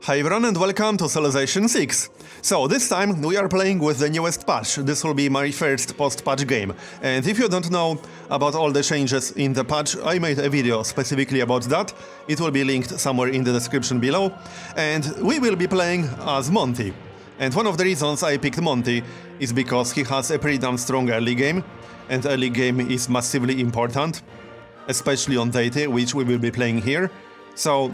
Hi everyone and welcome to Civilization 6. So this time we are playing with the newest patch. This will be my first post-patch game. And if you don't know about all the changes in the patch, I made a video specifically about that. It will be linked somewhere in the description below. And we will be playing as Monty. And one of the reasons I picked Monty is because he has a pretty damn strong early game. And early game is massively important, especially on Deity, which we will be playing here. So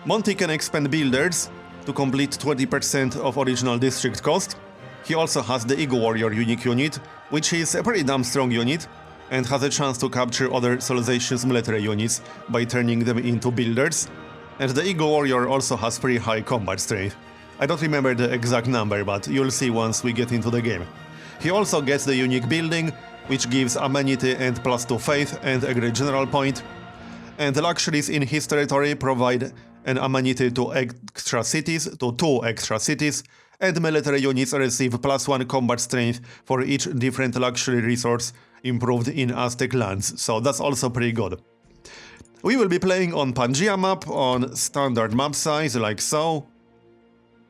Monty can expand builders to complete 20% of original district cost. He also has the Eagle Warrior unique unit, which is a pretty damn strong unit, and has a chance to capture other civilizations' military units by turning them into builders. And the Eagle Warrior also has pretty high combat strength. I don't remember the exact number, but you'll see once we get into the game. He also gets the unique building, which gives amenity and +2 faith and a great general point. And the luxuries in his territory provide an amenity to 2 extra cities, and military units receive +1 combat strength for each different luxury resource improved in Aztec lands, so that's also pretty good. We will be playing on Pangaea map, on standard map size, like so.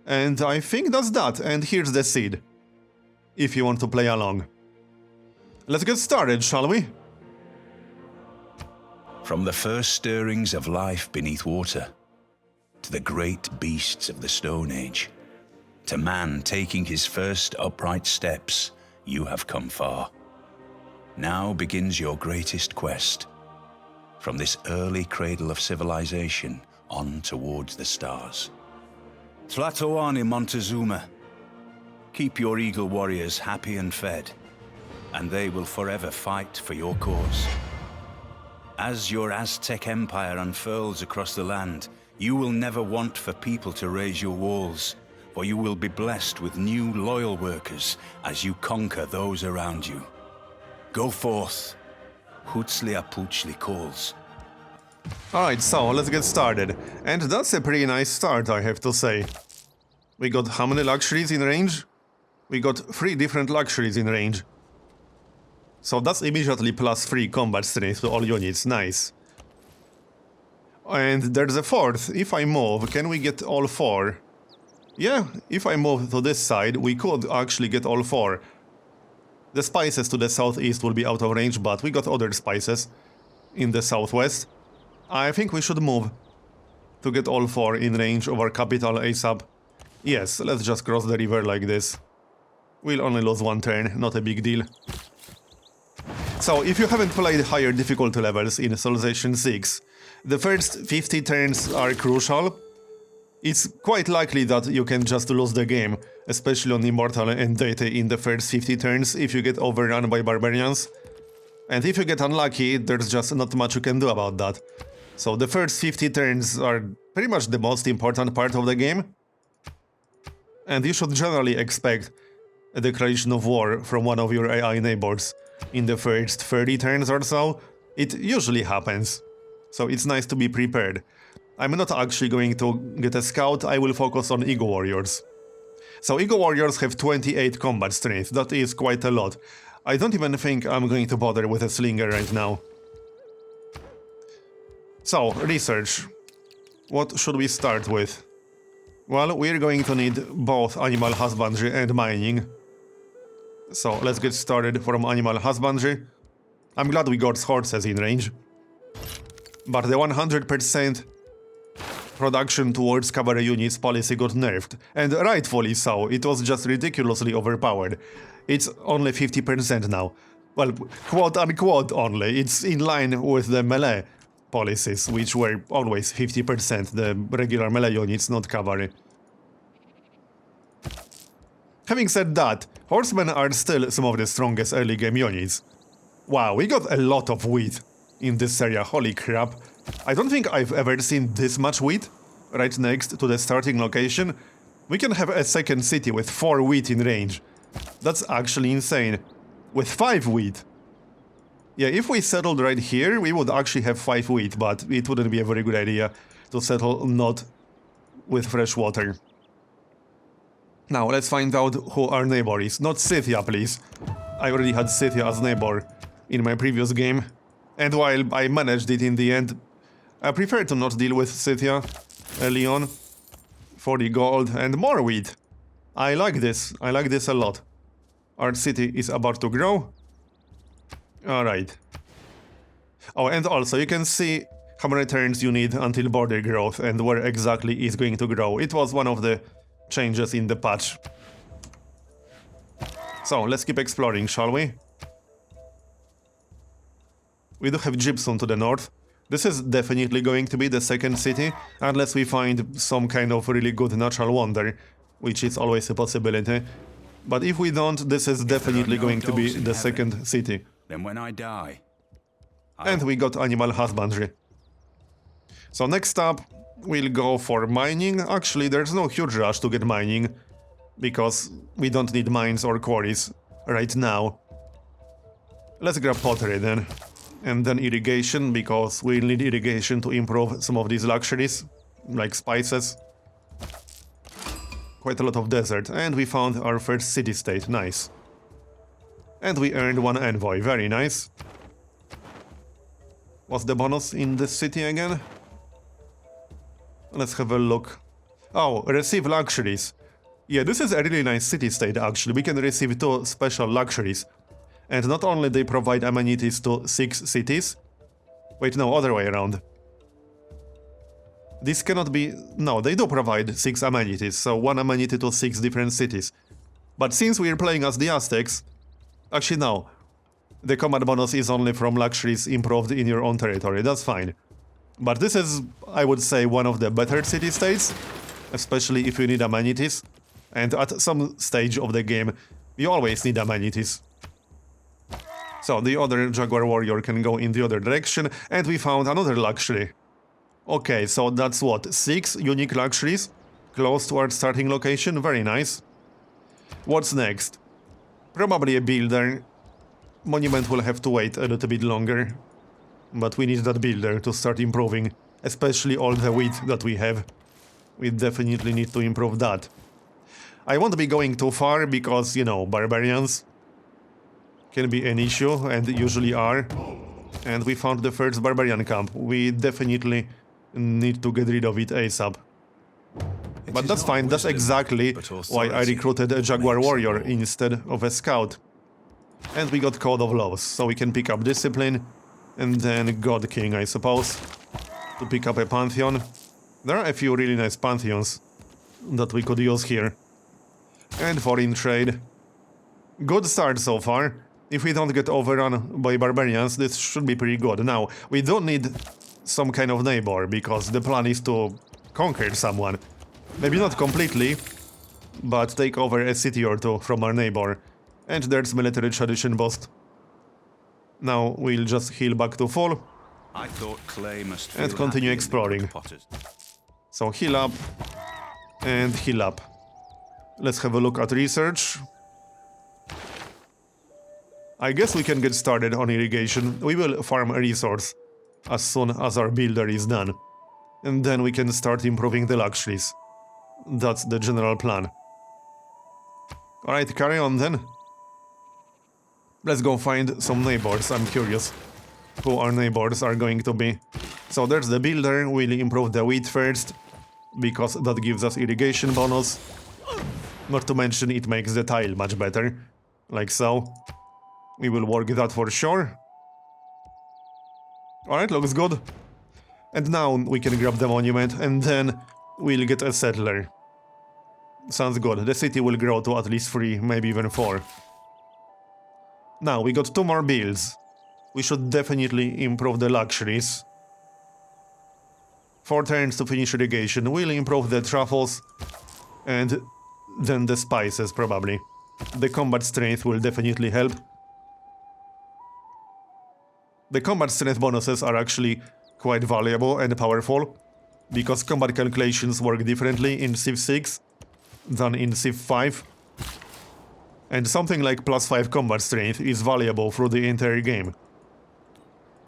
And I think that's that, and here's the seed, if you want to play along. Let's get started, shall we? From the first stirrings of life beneath water, to the great beasts of the Stone Age, to man taking his first upright steps, you have come far. Now begins your greatest quest, from this early cradle of civilization on towards the stars. Tlatoani Montezuma, keep your Eagle Warriors happy and fed, and they will forever fight for your cause. As your Aztec empire unfurls across the land, you will never want for people to raise your walls, for you will be blessed with new loyal workers as you conquer those around you. Go forth, Hutzliapuchli calls. Alright, so let's get started. And that's a pretty nice start, I have to say. We got how many luxuries in range? We got 3 different luxuries in range. So that's immediately +3 combat strength to all units, nice. And there's a 4th, if I move, can we get all 4? Yeah, if I move to this side, we could actually get all 4. The spices to the southeast will be out of range, but we got other spices in the southwest. I think we should move to get all 4 in range of our capital ASAP. Yes, let's just cross the river like this. We'll only lose 1 turn, not a big deal. So, if you haven't played higher difficulty levels in Civilization 6, the first 50 turns are crucial. It's quite likely that you can just lose the game, especially on Immortal and Deity in the first 50 turns if you get overrun by barbarians. And if you get unlucky, there's just not much you can do about that. So the first 50 turns are pretty much the most important part of the game. And you should generally expect a declaration of war from one of your AI neighbors in the first 30 turns or so. It usually happens, so it's nice to be prepared. I'm not actually going to get a scout, I will focus on Eagle Warriors. So Eagle Warriors have 28 combat strength, that is quite a lot. I don't even think I'm going to bother with a slinger right now. So, research. What should we start with? Well, we're going to need both animal husbandry and mining. So let's get started from animal husbandry. I'm glad we got horses in range. But the 100% production towards cavalry units policy got nerfed. And rightfully so, it was just ridiculously overpowered. It's only 50% now. Well, quote-unquote only. It's in line with the melee policies, which were always 50%, the regular melee units, not cavalry. Having said that, horsemen are still some of the strongest early game units. Wow, we got a lot of wheat in this area, holy crap. I don't think I've ever seen this much wheat right next to the starting location. We can have a second city with 4 wheat in range. That's actually insane. With 5 wheat. Yeah, if we settled right here, we would actually have 5 wheat, but it wouldn't be a very good idea to settle not with fresh water. Now, let's find out who our neighbor is. Not Scythia, please. I already had Scythia as neighbor in my previous game. And while I managed it in the end, I prefer to not deal with Scythia early on. 40 gold and more wheat. I like this. I like this a lot. Our city is about to grow. Alright. Oh, and also you can see how many turns you need until border growth and where exactly is going to grow. It was one of the changes in the patch. So, let's keep exploring, shall we? We do have gypsum to the north. This is definitely going to be the second city, unless we find some kind of really good natural wonder, which is always a possibility. But if we don't, this is definitely going to be the second city. Then when I die... And we got animal husbandry. So next up, we'll go for mining. Actually, there's no huge rush to get mining, because we don't need mines or quarries right now. Let's grab pottery then. And then irrigation, because we'll need irrigation to improve some of these luxuries, like spices. Quite a lot of desert, and we found our first city-state, nice. And we earned one envoy, very nice. What's the bonus in this city again? Let's have a look. Oh, receive luxuries. Yeah, this is a really nice city-state actually. We can receive 2 special luxuries. And not only they provide amenities to 6 cities... Wait, no, other way around. This cannot be... No, they do provide 6 amenities, so 1 amenity to 6 different cities. But since we're playing as the Aztecs... Actually, no. The combat bonus is only from luxuries improved in your own territory, that's fine. But this is, I would say, one of the better city-states, especially if you need amenities. And at some stage of the game, you always need amenities. So the other Jaguar Warrior can go in the other direction, and we found another luxury. Okay, so that's what, 6 unique luxuries, close to our starting location, very nice. What's next? Probably a builder. Monument will have to wait a little bit longer. But we need that builder to start improving, especially all the wheat that we have. We definitely need to improve that. I won't be going too far because, you know, barbarians can be an issue, and usually are. And we found the first barbarian camp. We definitely need to get rid of it ASAP. But that's fine, that's exactly why I recruited a Jaguar Warrior instead of a Scout. And we got Code of Laws, so we can pick up Discipline, and then God King, I suppose, to pick up a Pantheon. There are a few really nice Pantheons that we could use here. And foreign trade. Good start so far. If we don't get overrun by barbarians, this should be pretty good. Now, we don't need some kind of neighbor, because the plan is to conquer someone. Maybe not completely, but take over a city or 2 from our neighbor. And there's military tradition boost. Now we'll just heal back to full. I thought clay must and continue exploring. So heal up and heal up. Let's have a look at research. I guess we can get started on irrigation. We will farm a resource as soon as our builder is done. And then we can start improving the luxuries. That's the general plan. Alright, carry on then. Let's go find some neighbors, I'm curious who our neighbors are going to be. So there's the builder, we'll improve the wheat first, because that gives us irrigation bonus. Not to mention it makes the tile much better, like so. We will work that for sure. Alright, looks good. And now we can grab the monument, and then we'll get a settler. Sounds good, the city will grow to at least 3, maybe even 4. Now, we got 2 more builds. We should definitely improve the luxuries. 4 turns to finish irrigation. We'll improve the truffles. And then the spices, probably. The combat strength will definitely help. The combat strength bonuses are actually quite valuable and powerful, because combat calculations work differently in Civ 6 than in Civ 5. And something like +5 combat strength is valuable through the entire game.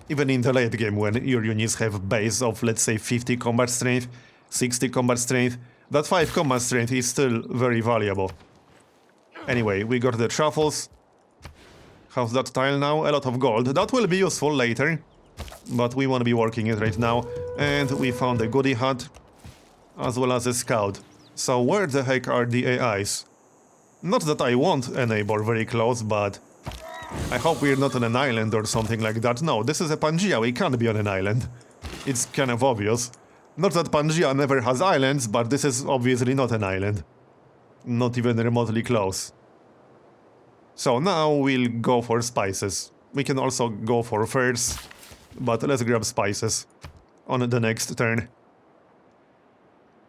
Even in the late game, when your units have base of, let's say, 50 combat strength, 60 combat strength, that 5 combat strength is still very valuable. Anyway, we got the truffles. How's that tile now? A lot of gold. That will be useful later, but we want to be working it right now. And we found a goodie hut, as well as a scout. So where the heck are the AIs? Not that I want a neighbor very close, but I hope we're not on an island or something like that. No, this is a Pangea, we can't be on an island. It's kind of obvious. Not that Pangea never has islands, but this is obviously not an island. Not even remotely close. So now we'll go for spices. We can also go for furs, but let's grab spices on the next turn.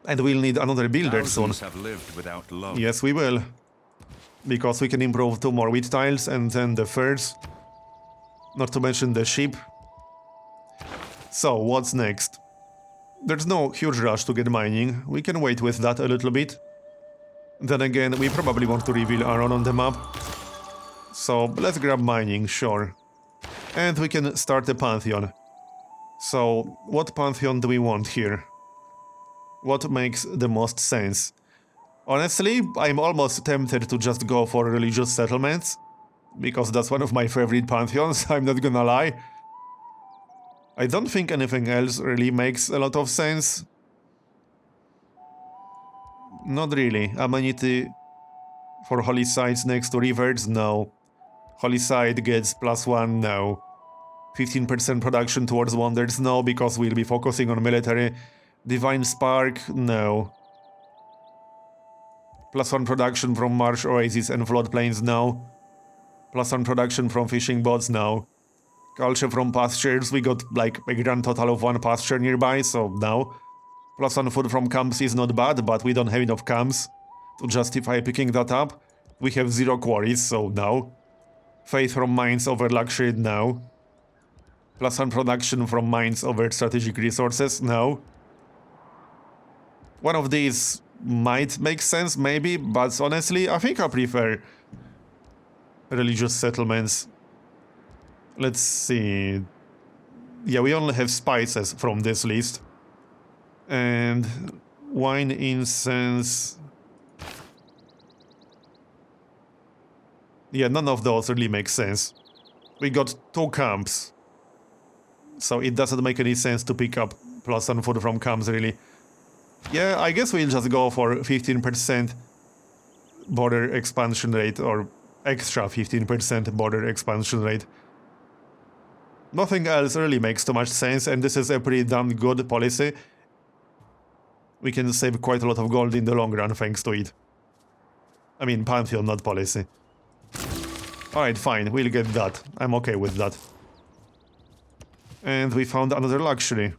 And we'll need another builder soon. Have lived without love. Yes, we will. Because we can improve 2 more wheat tiles and then the furs. Not to mention the sheep. So, what's next? There's no huge rush to get mining. We can wait with that a little bit. Then again, we probably want to reveal Aaron on the map. So, let's grab mining, sure. And we can start the Pantheon. So, what Pantheon do we want here? What makes the most sense? Honestly, I'm almost tempted to just go for religious settlements, because that's one of my favorite pantheons, I'm not gonna lie. I don't think anything else really makes a lot of sense. Not really. Amenity for holy sites next to rivers? No. Holy site gets +1? No. 15% production towards wonders? No, because we'll be focusing on military. Divine spark? No. +1 production from marsh oases and floodplains? No. +1 production from fishing boats? No. Culture from pastures? We got like a grand total of 1 pasture nearby, so no. +1 food from camps is not bad, but we don't have enough camps to justify picking that up. We have 0 quarries, so no. Faith from mines over luxury? No. +1 production from mines over strategic resources? No. One of these might make sense, maybe, but honestly, I think I prefer religious settlements. Let's see. Yeah, we only have spices from this list. And wine, incense. Yeah, none of those really make sense. We got 2 camps. So it doesn't make any sense to pick up +1 food from camps, really. Yeah, I guess we'll just go for 15% border expansion rate, or extra 15% border expansion rate. Nothing else really makes too much sense, and this is a pretty damn good policy. We can save quite a lot of gold in the long run thanks to it. I mean, Pantheon, not policy. Alright, fine, we'll get that. I'm okay with that. And we found another luxury.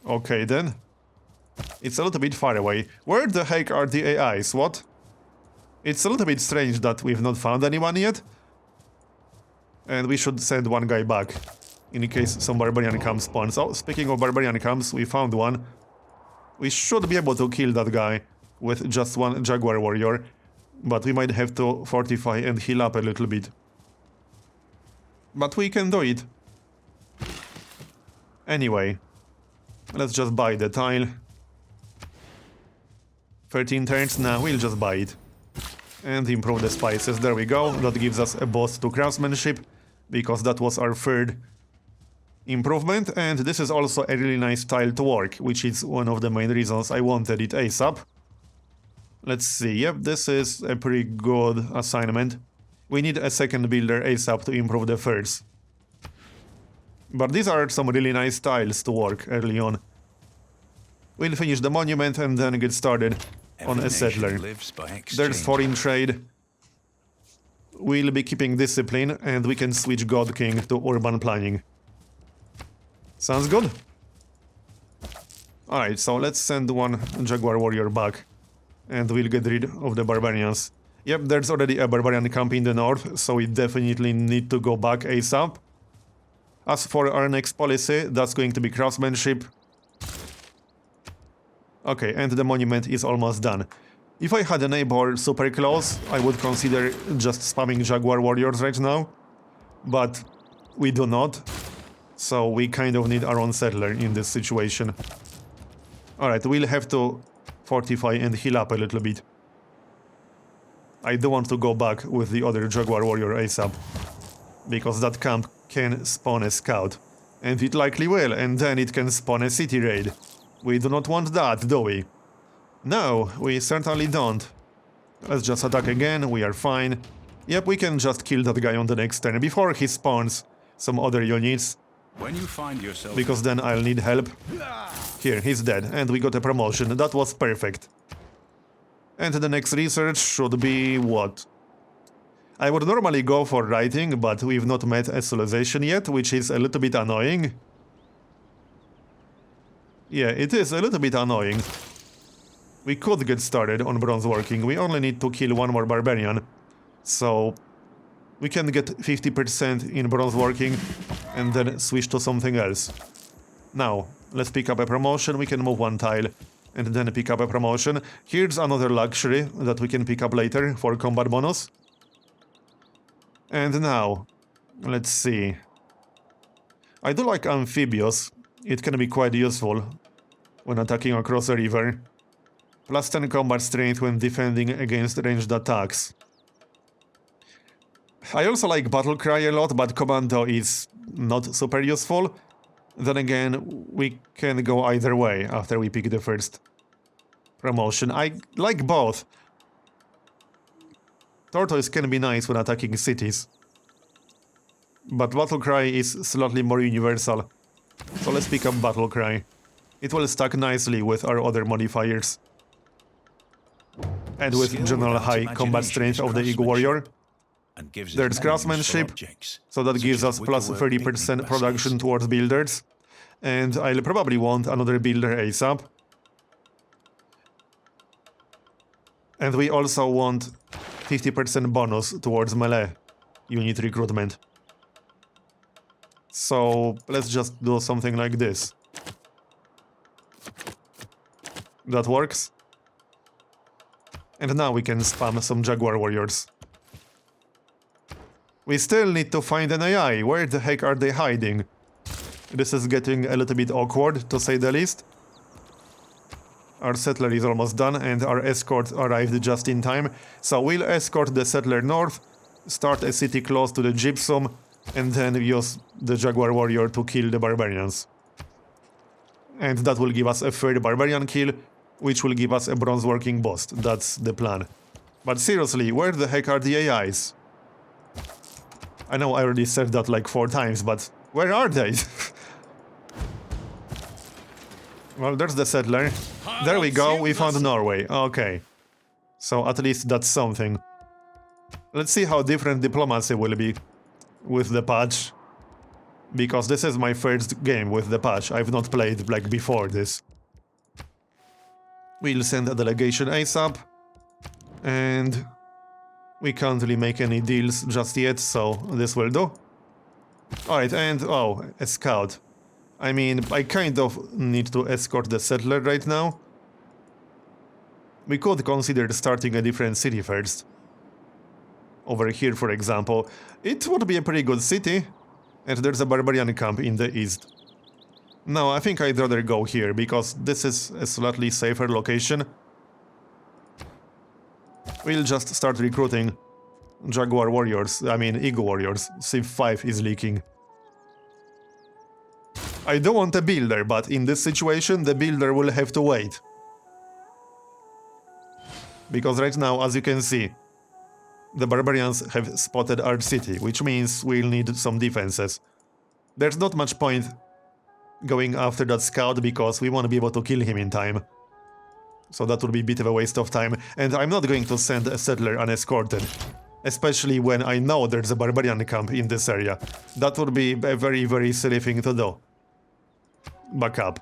Okay then. It's a little bit far away. Where the heck are the AIs? What? It's a little bit strange that we've not found anyone yet. And we should send 1 guy back, in case some barbarian camp spawns. Oh, speaking of barbarian camps, we found one. We should be able to kill that guy with just 1 jaguar warrior, but we might have to fortify and heal up a little bit. But we can do it. Anyway, let's just buy the tile. 13 turns, now we'll just buy it. And improve the spices, there we go. That gives us a boost to craftsmanship, because that was our 3rd improvement. And this is also a really nice tile to work, which is one of the main reasons I wanted it ASAP. Let's see, yep, this is a pretty good assignment. We need a 2nd builder ASAP to improve the first. But these are some really nice tiles to work early on. We'll finish the monument and then get started on a settler. There's foreign trade. We'll be keeping discipline and we can switch God King to urban planning. Sounds good? Alright, so let's send 1 Jaguar warrior back. And we'll get rid of the barbarians. Yep, there's already a barbarian camp in the north, so we definitely need to go back ASAP. As for our next policy, that's going to be craftsmanship. Okay, and the monument is almost done. If I had a neighbor super close, I would consider just spamming Jaguar warriors right now. But we do not. So we kind of need our own settler in this situation. Alright, we'll have to fortify and heal up a little bit. I do want to go back with the other Jaguar warrior ASAP. Because that camp can spawn a scout. And it likely will, and then it can spawn a city raid. We do not want that, do we? No, we certainly don't. Let's just attack again, we are fine. Yep, we can just kill that guy on the next turn before he spawns some other units. When you find yourself... Because then I'll need help. Here, he's dead, and we got a promotion. That was perfect. And the next research should be what? I would normally go for writing, but we've not met a civilization yet, which is a little bit annoying. Yeah, it is a little bit annoying. We could get started on bronze working. We only need to kill one more barbarian. So we can get 50% in bronze working and then switch to something else. Now, let's pick up a promotion. We can move one tile and then pick up a promotion. Here's another luxury that we can pick up later for combat bonus. And now, let's see. I do like amphibious. It can be quite useful when attacking across a river. Plus 10 combat strength when defending against ranged attacks. I also like battle cry a lot, but commando is not super useful. Then again, we can go either way after we pick the first promotion. I like both. Tortoise can be nice when attacking cities. But battle cry is slightly more universal. So let's pick up battle cry. It will stack nicely with our other modifiers. And with general high combat strength of the Eagle Warrior. There's craftsmanship, so that gives us plus 30% production towards builders. And I'll probably want another builder ASAP. And we also want 50% bonus towards melee unit recruitment. So let's just do something like this. That works. And now we can spam some Jaguar Warriors. We still need to find an AI. Where the heck are they hiding? This is getting a little bit awkward, to say the least. Our settler is almost done, and our escort arrived just in time. So we'll escort the settler north, start a city close to the gypsum, and then use the Jaguar Warrior to kill the barbarians. And that will give us a third barbarian kill, which will give us a bronze working boost. That's the plan. But seriously, where the heck are the AIs? I know I already said that like 4 times, but where are they? Well, there's the settler. There we go, we found Norway. Okay. So at least that's something. Let's see how different diplomacy will be with the patch. Because this is my first game with the patch. I've not played like before this. We'll send a delegation ASAP. And we can't really make any deals just yet, so this will do. Alright, and oh, a scout. I mean, I kind of need to escort the settler right now. We could consider starting a different city first. Over here, for example. It would be a pretty good city. And there's a barbarian camp in the east. No, I think I'd rather go here, because this is a slightly safer location. We'll just start recruiting Jaguar Warriors, I mean Eagle Warriors. Civ 5 is leaking. I do want a builder, but in this situation the builder will have to wait. Because right now, as you can see, the barbarians have spotted our city, which means we'll need some defenses. There's not much point going after that scout because we won't be able to kill him in time. So that would be a bit of a waste of time, and I'm not going to send a settler unescorted. Especially when I know there's a barbarian camp in this area. That would be a very, very silly thing to do. Back up.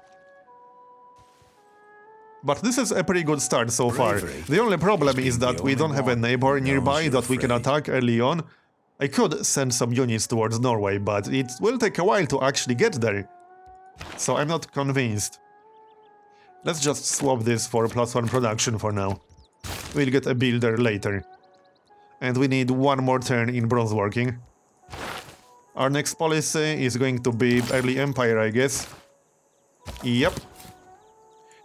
But this is a pretty good start so far. The only problem is that we don't have a neighbor nearby that we can attack early on. I could send some units towards Norway, but it will take a while to actually get there. So I'm not convinced. Let's just swap this for +1 production for now. We'll get a builder later. And we need one more turn in bronze working. Our next policy is going to be early empire, I guess. Yep.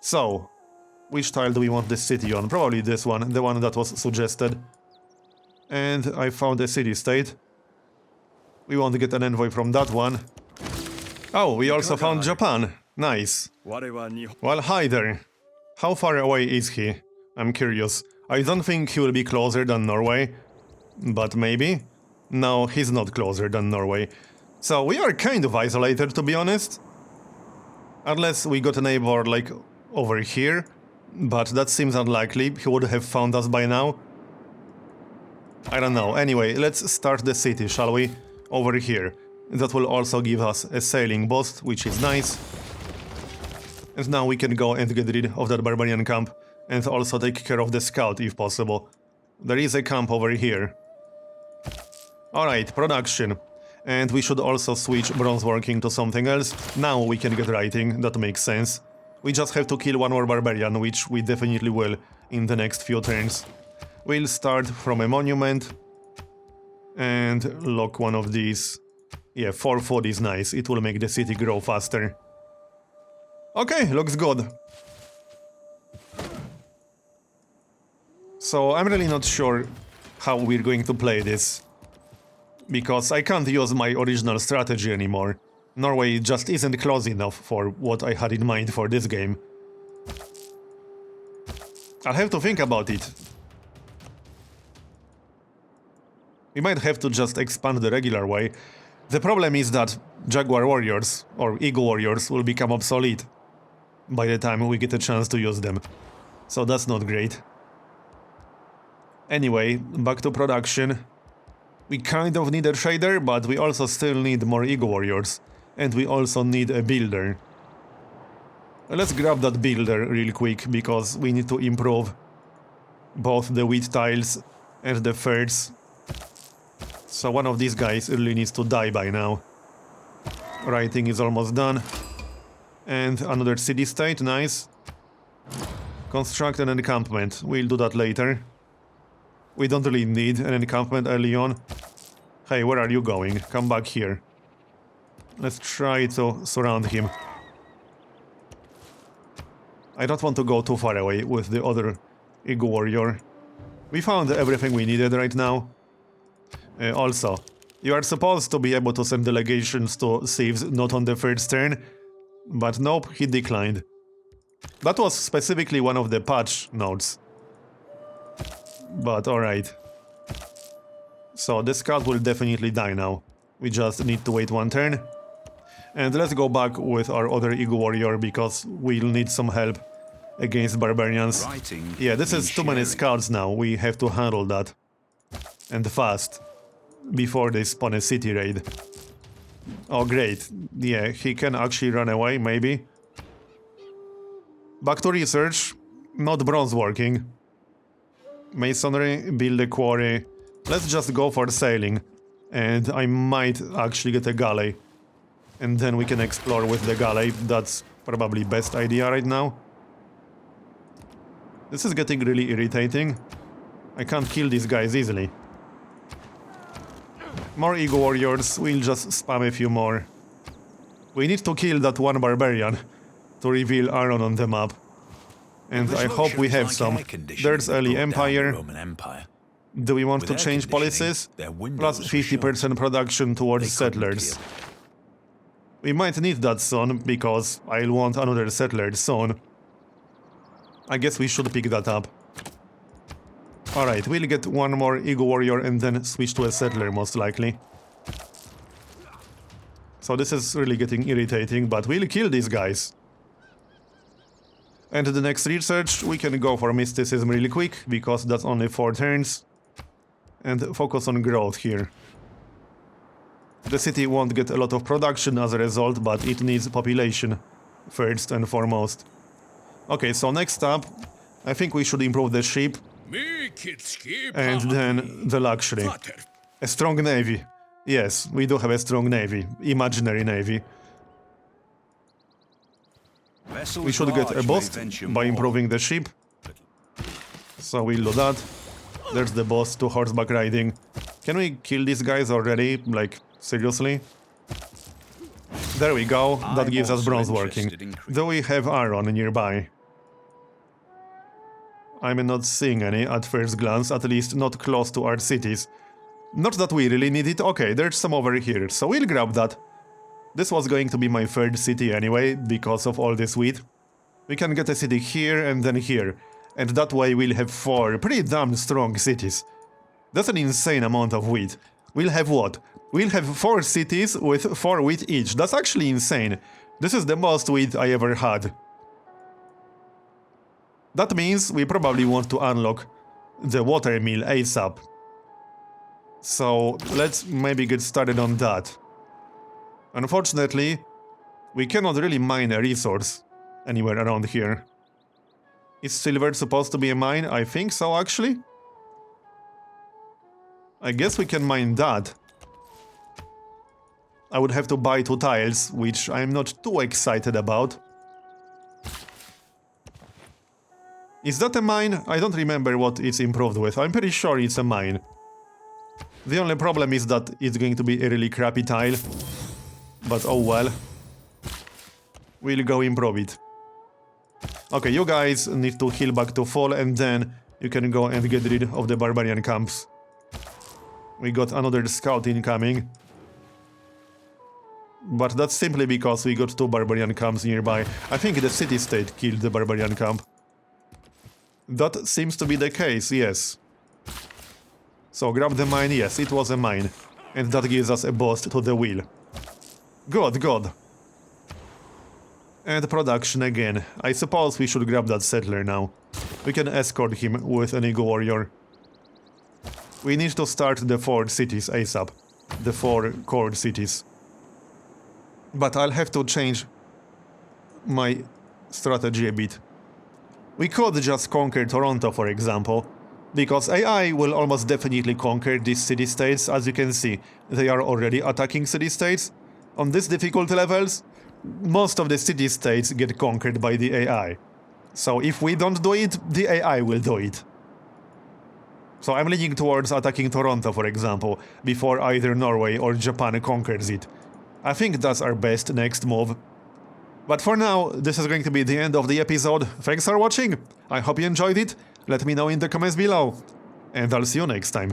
So, which tile do we want this city on? Probably this one, the one that was suggested. And I found a city-state. We want to get an envoy from that one. Oh, we also found Japan. Nice. Well, hi there. How far away is he? I'm curious. I don't think he will be closer than Norway, but maybe? No, he's not closer than Norway. So we are kind of isolated, to be honest. Unless we got a neighbor, like, over here. But that seems unlikely. He would have found us by now. I don't know. Anyway, let's start the city, shall we? Over here. That will also give us a sailing boost, which is nice. And now we can go and get rid of that barbarian camp. And also take care of the scout, if possible. There is a camp over here. Alright, production. And we should also switch bronze working to something else. Now we can get writing, that makes sense. We just have to kill one more barbarian, which we definitely will in the next few turns. We'll start from a monument. And lock one of these. Yeah, 4 food is nice, it will make the city grow faster. Okay, looks good. So I'm really not sure how we're going to play this. Because I can't use my original strategy anymore. Norway just isn't close enough for what I had in mind for this game. I'll have to think about it. We might have to just expand the regular way. The problem is that Jaguar warriors, or Eagle warriors, will become obsolete by the time we get a chance to use them. So that's not great. Anyway, back to production. We kind of need a trader, but we also still need more Eagle warriors. And we also need a builder. Let's grab that builder real quick, because we need to improve both the wheat tiles and the thirds. So one of these guys really needs to die by now. Writing is almost done. And another city-state, nice. Construct an encampment, we'll do that later. We don't really need an encampment early on. Hey, where are you going? Come back here. Let's try to surround him. I don't want to go too far away with the other Eagle warrior. We found everything we needed right now. Also, you are supposed to be able to send delegations to Thieves not on the first turn, but nope, he declined. That was specifically one of the patch notes. But alright. So the scout will definitely die now. We just need to wait one turn. And let's go back with our other Eagle warrior, because we'll need some help against barbarians. Yeah, this is too many scouts now, we have to handle that. And fast. Before they spawn a city raid. Oh great, yeah, he can actually run away, maybe. Back to research, not bronze working. Masonry, build a quarry. Let's just go for sailing. And I might actually get a galley. And then we can explore with the galley, that's probably best idea right now. This is getting really irritating. I can't kill these guys easily. More Eagle warriors, we'll just spam a few more. We need to kill that one barbarian to reveal Aaron on the map. And I hope we have some. There's early Empire. Do we want to change policies? Plus 50% production towards settlers. We might need that soon, because I'll want another settler soon. I guess we should pick that up. Alright, we'll get one more Eagle warrior and then switch to a settler most likely. So this is really getting irritating, but we'll kill these guys. And the next research, we can go for mysticism really quick, because that's only 4 turns. And focus on growth here. The city won't get a lot of production as a result, but it needs population first and foremost. Okay, so next up, I think we should improve the ship. And then the luxury. A strong navy. Yes, we do have a strong navy. Imaginary navy. We should get a boost by improving the ship. So we'll do that. There's the boss to horseback riding. Can we kill these guys already? Like, seriously? There we go, that gives us bronze working. Do we have iron nearby? I'm not seeing any at first glance, at least not close to our cities. Not that we really need it. Okay, there's some over here, so we'll grab that. This was going to be my third city anyway, because of all this wheat. We can get a city here and then here. And that way we'll have 4 pretty damn strong cities. That's an insane amount of wheat. We'll have what? We'll have 4 cities with 4 wheat each. That's actually insane. This is the most wheat I ever had. That means we probably want to unlock the water mill ASAP. So let's maybe get started on that. Unfortunately, we cannot really mine a resource anywhere around here. Is silver supposed to be a mine? I think so, actually. I guess we can mine that. I would have to buy 2 tiles, which I'm not too excited about. Is that a mine? I don't remember what it's improved with. I'm pretty sure it's a mine. The only problem is that it's going to be a really crappy tile. But oh well. We'll go improve it. Okay, you guys need to heal back to full, and then you can go and get rid of the barbarian camps. We got another scout incoming. But that's simply because we got 2 barbarian camps nearby. I think the city-state killed the barbarian camp. That seems to be the case, yes. So grab the mine, yes, it was a mine. And that gives us a boost to the wheel. Good, good. And production again. I suppose we should grab that settler now. We can escort him with an eagle warrior. We need to start the 4 cities ASAP. The 4 core cities. But I'll have to change my strategy a bit. We could just conquer Toronto, for example, because AI will almost definitely conquer these city-states. As you can see, they are already attacking city-states. On these difficulty levels, most of the city-states get conquered by the AI. So if we don't do it, the AI will do it. So I'm leaning towards attacking Toronto, for example, before either Norway or Japan conquers it. I think that's our best next move. But for now, this is going to be the end of the episode. Thanks for watching. I hope you enjoyed it. Let me know in the comments below. And I'll see you next time.